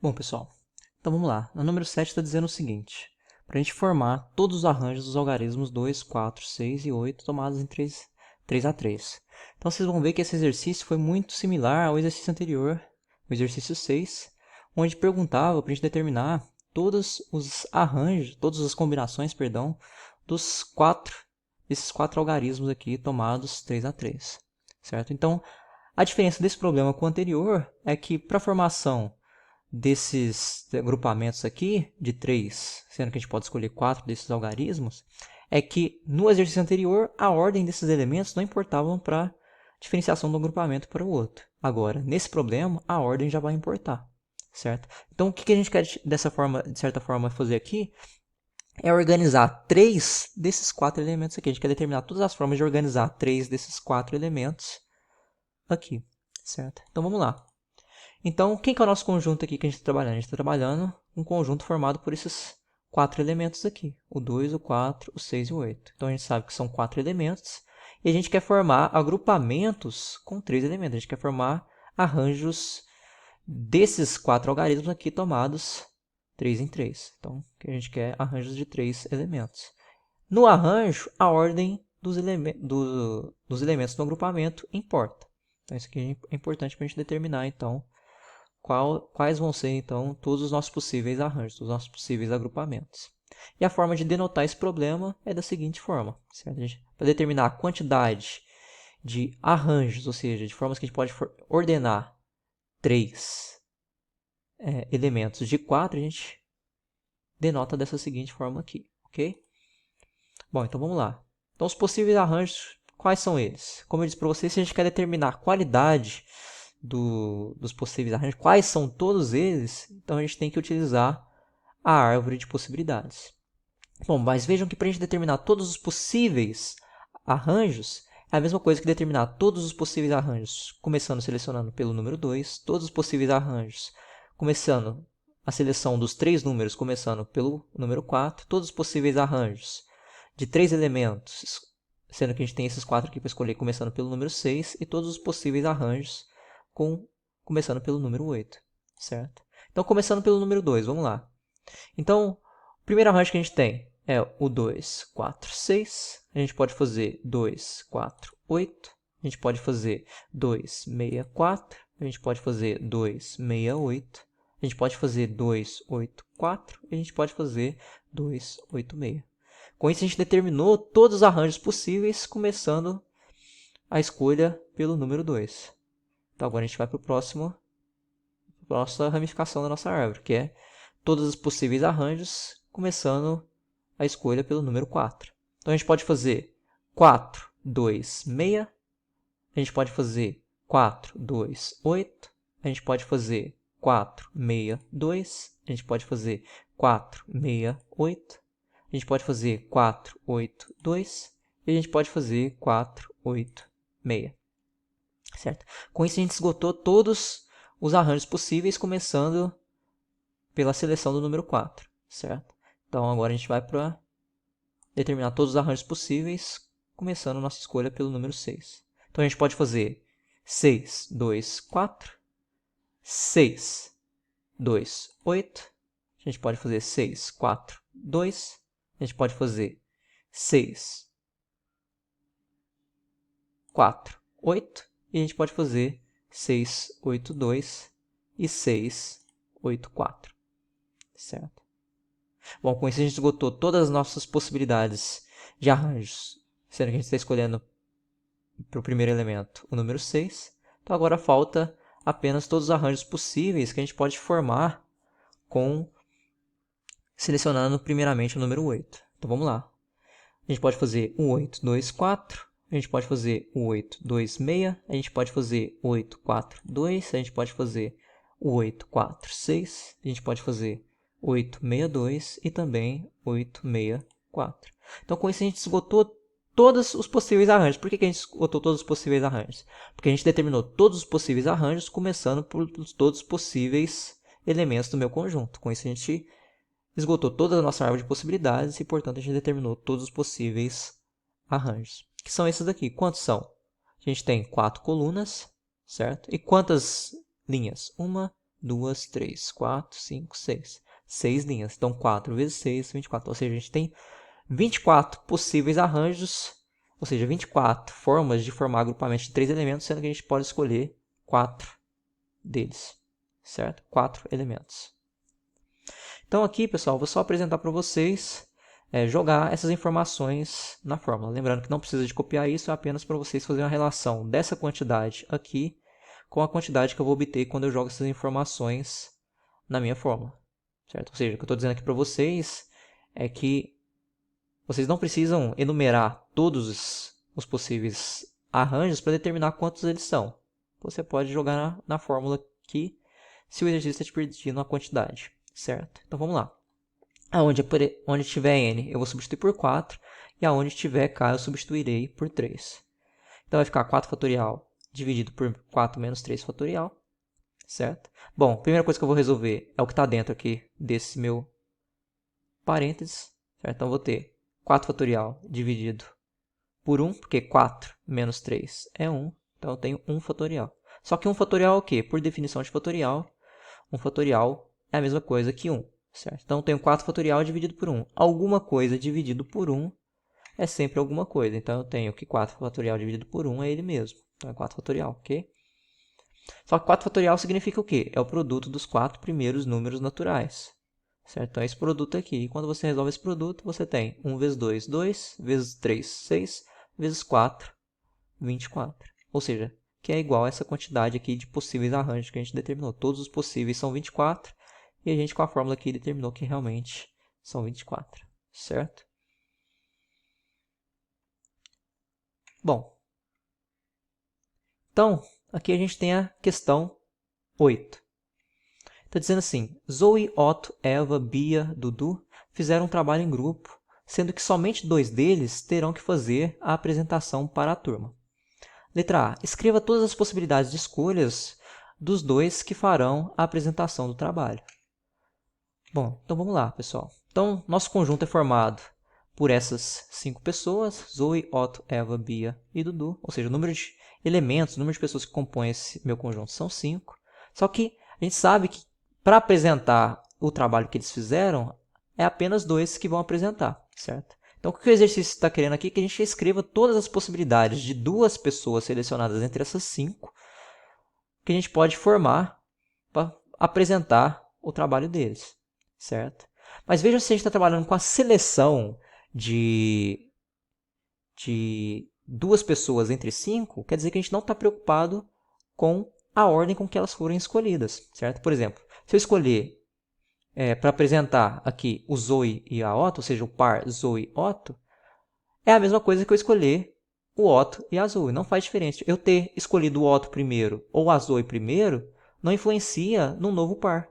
Bom, pessoal, então vamos lá. No número 7 está dizendo o seguinte: para a gente formar todos os arranjos dos algarismos 2, 4, 6 e 8 tomados em 3 a 3. Então vocês vão ver que esse exercício foi muito similar ao exercício anterior, o exercício 6, onde perguntava para a gente determinar todos os arranjos, todas as combinações, perdão, desses quatro algarismos aqui tomados 3 a 3, certo? Então, a diferença desse problema com o anterior é que para a formação desses agrupamentos aqui, de 3, sendo que a gente pode escolher 4 desses algarismos, é que no exercício anterior, a ordem desses elementos não importavam para a diferenciação do agrupamento para o outro. Agora, nesse problema, a ordem já vai importar, certo? Então, o que a gente quer, dessa forma, de certa forma, fazer aqui é organizar 3 desses 4 elementos aqui. A gente quer determinar todas as formas de organizar 3 desses 4 elementos aqui, certo? Então, vamos lá. Então, quem que é o nosso conjunto aqui que a gente está trabalhando? A gente está trabalhando um conjunto formado por esses 4 elementos aqui. O 2, o 4, o 6 e o 8. Então, a gente sabe que são 4 elementos. E a gente quer formar agrupamentos com 3 elementos. A gente quer formar arranjos desses 4 algarismos aqui tomados 3 em 3. Então, a gente quer arranjos de 3 elementos. No arranjo, a ordem dos elementos do agrupamento importa. Então, isso aqui é importante para a gente determinar, então, quais vão ser, então, todos os nossos possíveis arranjos, os nossos possíveis agrupamentos. E a forma de denotar esse problema é da seguinte forma, certo? Para determinar a quantidade de arranjos, ou seja, de formas que a gente pode ordenar 3 elementos de 4, a gente denota dessa seguinte forma aqui, ok? Bom, então vamos lá. Então, os possíveis arranjos, quais são eles? Como eu disse para vocês, se a gente quer determinar a qualidade dos possíveis arranjos, quais são todos eles, então a gente tem que utilizar a árvore de possibilidades. Bom, mas vejam que para a gente determinar todos os possíveis arranjos, é a mesma coisa que determinar todos os possíveis arranjos, começando selecionando pelo número 2, todos os possíveis arranjos, começando a seleção dos 3 números, começando pelo número 4, todos os possíveis arranjos de 3 elementos, sendo que a gente tem esses 4 aqui para escolher, começando pelo número 6, e todos os possíveis arranjos começando pelo número 8, certo? Então, começando pelo número 2, vamos lá. Então, o primeiro arranjo que a gente tem é o 2, 4, 6. A gente pode fazer 2, 4, 8. A gente pode fazer 2, 6, 4. A gente pode fazer 2, 6, 8. A gente pode fazer 2, 8, 4. E a gente pode fazer 2, 8, 6. Com isso, a gente determinou todos os arranjos possíveis, começando a escolha pelo número 2. Então, agora a gente vai para a próxima ramificação da nossa árvore, que é todos os possíveis arranjos, começando a escolha pelo número 4. Então, a gente pode fazer 4, 2, 6. A gente pode fazer 4, 2, 8. A gente pode fazer 4, 6, 2. A gente pode fazer 4, 6, 8. A gente pode fazer 4, 8, 2. E a gente pode fazer 4, 8, 6. Certo? Com isso, a gente esgotou todos os arranjos possíveis, começando pela seleção do número 4. Certo? Então, agora a gente vai para determinar todos os arranjos possíveis, começando a nossa escolha pelo número 6. Então, a gente pode fazer 6, 2, 4. 6, 2, 8. A gente pode fazer 6, 4, 2. A gente pode fazer 6, 4, 8. E a gente pode fazer 6, 8, 2 e 6, 8, 4. Certo? Bom, com isso a gente esgotou todas as nossas possibilidades de arranjos, sendo que a gente está escolhendo para o primeiro elemento o número 6. Então agora falta apenas todos os arranjos possíveis que a gente pode formar selecionando primeiramente o número 8. Então vamos lá. A gente pode fazer o 8, 2, 4. A gente pode fazer o 8, 2, 6. A gente pode fazer 8, 4, 2. A gente pode fazer o 8, 4, 6. A gente pode fazer 8, 6, 2 e também 8, 6, 4. Então, com isso, a gente esgotou todos os possíveis arranjos. Por que a gente esgotou todos os possíveis arranjos? Porque a gente determinou todos os possíveis arranjos, começando por todos os possíveis elementos do meu conjunto. Com isso, a gente esgotou toda a nossa árvore de possibilidades e, portanto, a gente determinou todos os possíveis arranjos. Que são esses daqui. Quantos são? A gente tem 4 colunas, certo? E quantas linhas? 1, 2, 3, 4, 5, 6. 6 linhas. Então, 4 vezes 6, 24. Ou seja, a gente tem 24 possíveis arranjos, ou seja, 24 formas de formar agrupamento de 3 elementos, sendo que a gente pode escolher 4 deles, certo? 4 elementos. Então aqui, pessoal, vou só apresentar para vocês, jogar essas informações na fórmula. Lembrando que não precisa de copiar isso, é apenas para vocês fazerem uma relação dessa quantidade aqui com a quantidade que eu vou obter quando eu jogo essas informações na minha fórmula, certo? Ou seja, o que eu estou dizendo aqui para vocês é que vocês não precisam enumerar todos os possíveis arranjos para determinar quantos eles são. Você pode jogar na fórmula aqui, se o exercício está te pedindo uma quantidade, certo? Então vamos lá. Onde tiver n, eu vou substituir por 4, e aonde tiver k, eu substituirei por 3. Então vai ficar 4 fatorial dividido por 4 menos 3 fatorial, certo? Bom, a primeira coisa que eu vou resolver é o que está dentro aqui desse meu parênteses, certo? Então eu vou ter 4 fatorial dividido por 1, porque 4 menos 3 é 1, então eu tenho 1 fatorial. Só que 1 fatorial é o quê? Por definição de fatorial, 1 fatorial é a mesma coisa que 1, certo? Então eu tenho 4 fatorial dividido por 1. Alguma coisa dividido por 1 é sempre alguma coisa. Então eu tenho que 4 fatorial dividido por 1 é ele mesmo. Então é 4 fatorial, ok? Só que 4 fatorial significa o quê? É o produto dos 4 primeiros números naturais. Certo? Então é esse produto aqui. E quando você resolve esse produto, você tem 1 vezes 2, 2, vezes 3, 6, vezes 4, 24. Ou seja, que é igual a essa quantidade aqui de possíveis arranjos que a gente determinou. Todos os possíveis são 24, e a gente com a fórmula aqui determinou que realmente são 24, certo? Bom, então, aqui a gente tem a questão 8. Está dizendo assim, Zoe, Otto, Eva, Bia, Dudu fizeram um trabalho em grupo, sendo que somente 2 deles terão que fazer a apresentação para a turma. Letra A. Escreva todas as possibilidades de escolhas dos 2 que farão a apresentação do trabalho. Bom, então vamos lá, pessoal. Então, nosso conjunto é formado por essas 5 pessoas, Zoe, Otto, Eva, Bia e Dudu. Ou seja, o número de elementos, o número de pessoas que compõem esse meu conjunto são 5. Só que a gente sabe que para apresentar o trabalho que eles fizeram, é apenas 2 que vão apresentar, certo? Então, o que o exercício está querendo aqui é que a gente escreva todas as possibilidades de 2 pessoas selecionadas entre essas 5 que a gente pode formar para apresentar o trabalho deles, certo? Mas veja se a gente está trabalhando com a seleção de 2 pessoas entre 5, quer dizer que a gente não está preocupado com a ordem com que elas foram escolhidas, certo? Por exemplo, se eu escolher para apresentar aqui o Zoe e a Otto, ou seja, o par Zoe-Otto, é a mesma coisa que eu escolher o Otto e a Zoe. Não faz diferença. Eu ter escolhido o Otto primeiro ou a Zoe primeiro não influencia no novo par.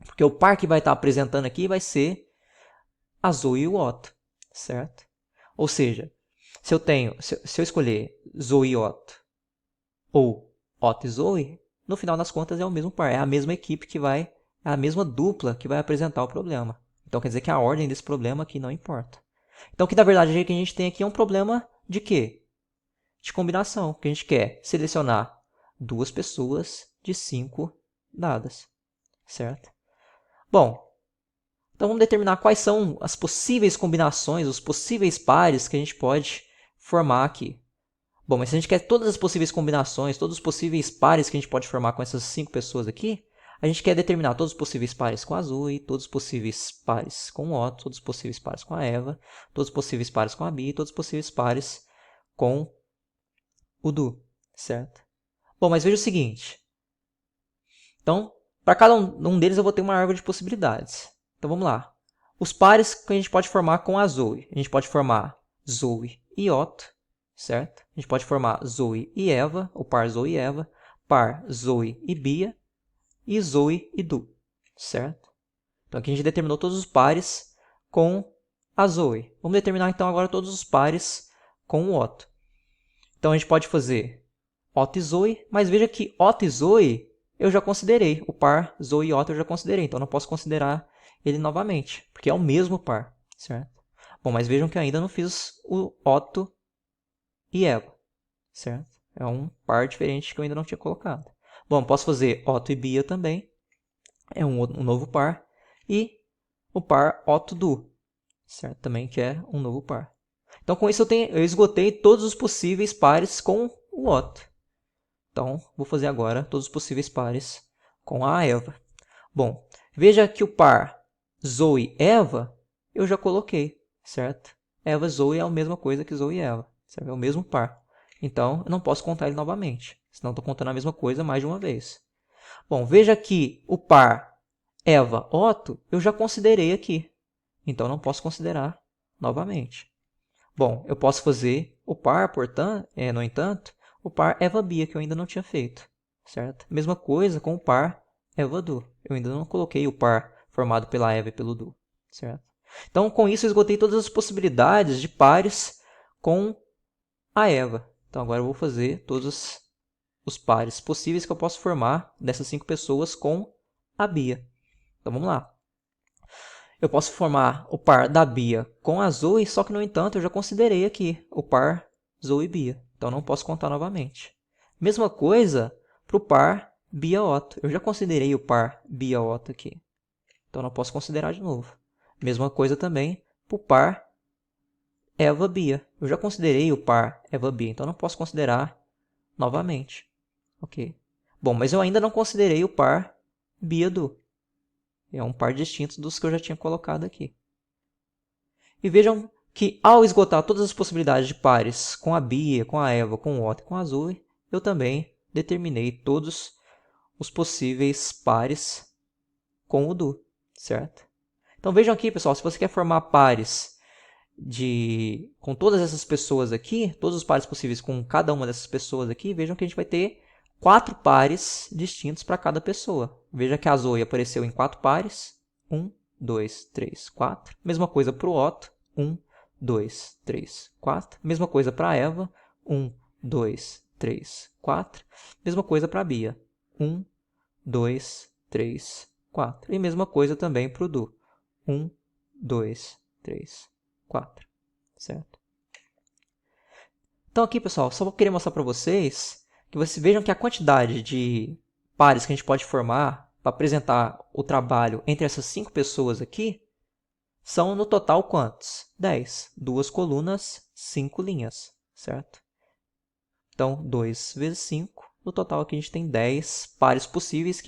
Porque o par que vai estar apresentando aqui vai ser a Zoe e o Otto, certo? Ou seja, se eu escolher Zoe e Otto ou Otto e Zoe, no final das contas é o mesmo par, é a mesma equipe que vai, é a mesma dupla que vai apresentar o problema. Então quer dizer que a ordem desse problema aqui não importa. Então, que na verdade o que a gente tem aqui é um problema de quê? De combinação, que a gente quer selecionar 2 pessoas de 5 dadas, certo? Bom, então vamos determinar quais são as possíveis combinações, os possíveis pares que a gente pode formar aqui. Bom, mas se a gente quer todas as possíveis combinações, todos os possíveis pares que a gente pode formar com essas 5 pessoas aqui, a gente quer determinar todos os possíveis pares com a Zoe, todos os possíveis pares com o Otto, todos os possíveis pares com a Eva, todos os possíveis pares com a Bia, todos os possíveis pares com o Du, certo? Bom, mas veja o seguinte. Então, para cada um deles eu vou ter uma árvore de possibilidades. Então, vamos lá. Os pares que a gente pode formar com a Zoe. A gente pode formar Zoe e Otto, certo? A gente pode formar Zoe e Eva, o par Zoe e Eva, par Zoe e Bia, e Zoe e Du, certo? Então aqui a gente determinou todos os pares com a Zoe. Vamos determinar então agora todos os pares com o Otto. Então a gente pode fazer Otto e Zoe, mas veja que Otto e Zoe eu já considerei. O par Zoe e Otto eu já considerei, então eu não posso considerar ele novamente, porque é o mesmo par, certo? Bom, mas vejam que eu ainda não fiz o Otto e Eva, certo? É um par diferente que eu ainda não tinha colocado. Bom, posso fazer Otto e Bia também. é um novo par. E o par OTO-DO, certo? Também que é um novo par. Então, com isso, eu esgotei todos os possíveis pares com o OTO. Então, vou fazer agora todos os possíveis pares com a Eva. Bom, veja que o par Zoe-Eva eu já coloquei, certo? Eva-Zoe é a mesma coisa que Zoe-Eva, certo? É o mesmo par. Então, eu não posso contar ele novamente, senão estou contando a mesma coisa mais de uma vez. Bom, veja que o par Eva-Otto eu já considerei aqui, então não posso considerar novamente. Bom, eu posso fazer o par, portanto, no entanto, o par Eva-Bia, que eu ainda não tinha feito, certo? Mesma coisa com o par Eva-Du. Eu ainda não coloquei o par formado pela Eva e pelo Du, certo? Então, com isso, eu esgotei todas as possibilidades de pares com a Eva. Então, agora eu vou fazer todos os pares possíveis que eu posso formar dessas 5 pessoas com a Bia. Então, vamos lá. Eu posso formar o par da Bia com a Zoe, só que, no entanto, eu já considerei aqui o par Zoe-Bia. Então, não posso contar novamente. Mesma coisa para o par Bia-Otto. Eu já considerei o par Bia-Otto aqui. Então, não posso considerar de novo. Mesma coisa também para o par Eva-Bia. Eu já considerei o par Eva-Bia, então não posso considerar novamente. Ok. Bom, mas eu ainda não considerei o par Bia-Du. É um par distinto dos que eu já tinha colocado aqui. E vejam que ao esgotar todas as possibilidades de pares com a Bia, com a Eva, com o Otto e com a Zoe, eu também determinei todos os possíveis pares com o Du, certo? Então vejam aqui, pessoal, se você quer formar pares com todas essas pessoas aqui, todos os pares possíveis com cada uma dessas pessoas aqui, vejam que a gente vai ter 4 pares distintos para cada pessoa. Veja que a Zoe apareceu em 4 pares. 1, 2, 3, 4. Mesma coisa para o Otto. 1, 2, 3, 4. Mesma coisa para a Eva. 1, 2, 3, 4. Mesma coisa para a Bia. 1, 2, 3, 4. E mesma coisa também para o Du. 1, 2, 3, 4. Certo? Então aqui, pessoal, só vou querer mostrar para vocês que vocês vejam que a quantidade de pares que a gente pode formar para apresentar o trabalho entre essas 5 pessoas aqui são no total quantos? 10. 2 colunas, 5 linhas, certo? Então, 2 vezes 5. No total aqui a gente tem 10 pares possíveis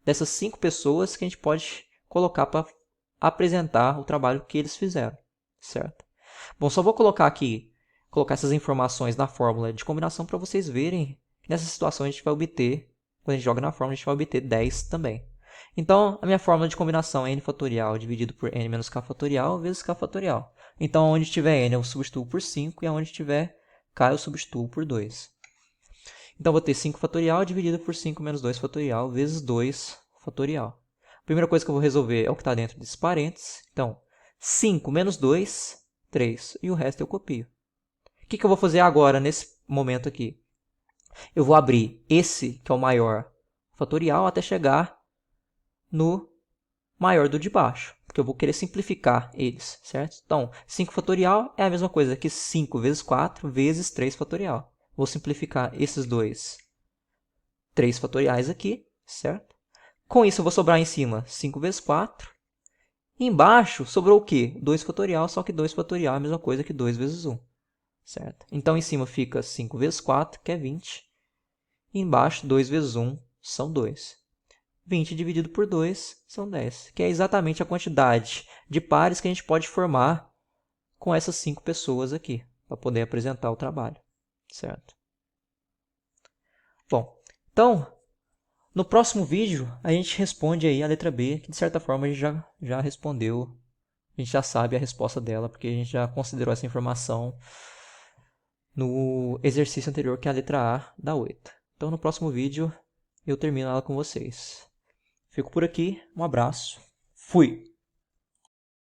dessas 5 pessoas que a gente pode colocar para apresentar o trabalho que eles fizeram, certo? Bom, só vou colocar essas informações na fórmula de combinação para vocês verem que nessa situação a gente vai obter, quando a gente joga na fórmula, a gente vai obter 10 também. Então, a minha fórmula de combinação é n fatorial dividido por n menos k fatorial vezes k fatorial. Então, onde tiver n eu substituo por 5 e onde tiver k eu substituo por 2. Então, vou ter 5 fatorial dividido por 5 menos 2 fatorial vezes 2 fatorial. A primeira coisa que eu vou resolver é o que está dentro desses parênteses. Então, 5 menos 2, 3. E o resto eu copio. O que eu vou fazer agora, nesse momento aqui? Eu vou abrir esse, que é o maior fatorial, até chegar no maior do de baixo. Porque eu vou querer simplificar eles, certo? Então, 5 fatorial é a mesma coisa que 5 vezes 4 vezes 3 fatorial. Vou simplificar esses dois 3 fatoriais aqui, certo? Com isso, eu vou sobrar em cima 5 vezes 4. E embaixo, sobrou o quê? 2 fatorial, só que 2 fatorial é a mesma coisa que 2 vezes 1. Certo? Então, em cima fica 5 vezes 4, que é 20. E embaixo, 2 vezes 1 são 2. 20 dividido por 2 são 10, que é exatamente a quantidade de pares que a gente pode formar com essas 5 pessoas aqui, para poder apresentar o trabalho. Certo? Bom, então, no próximo vídeo, a gente responde aí a letra B, que de certa forma a gente já respondeu, a gente já sabe a resposta dela, porque a gente já considerou essa informação no exercício anterior, que é a letra A da 8. Então, no próximo vídeo, eu termino ela com vocês. Fico por aqui, um abraço, fui!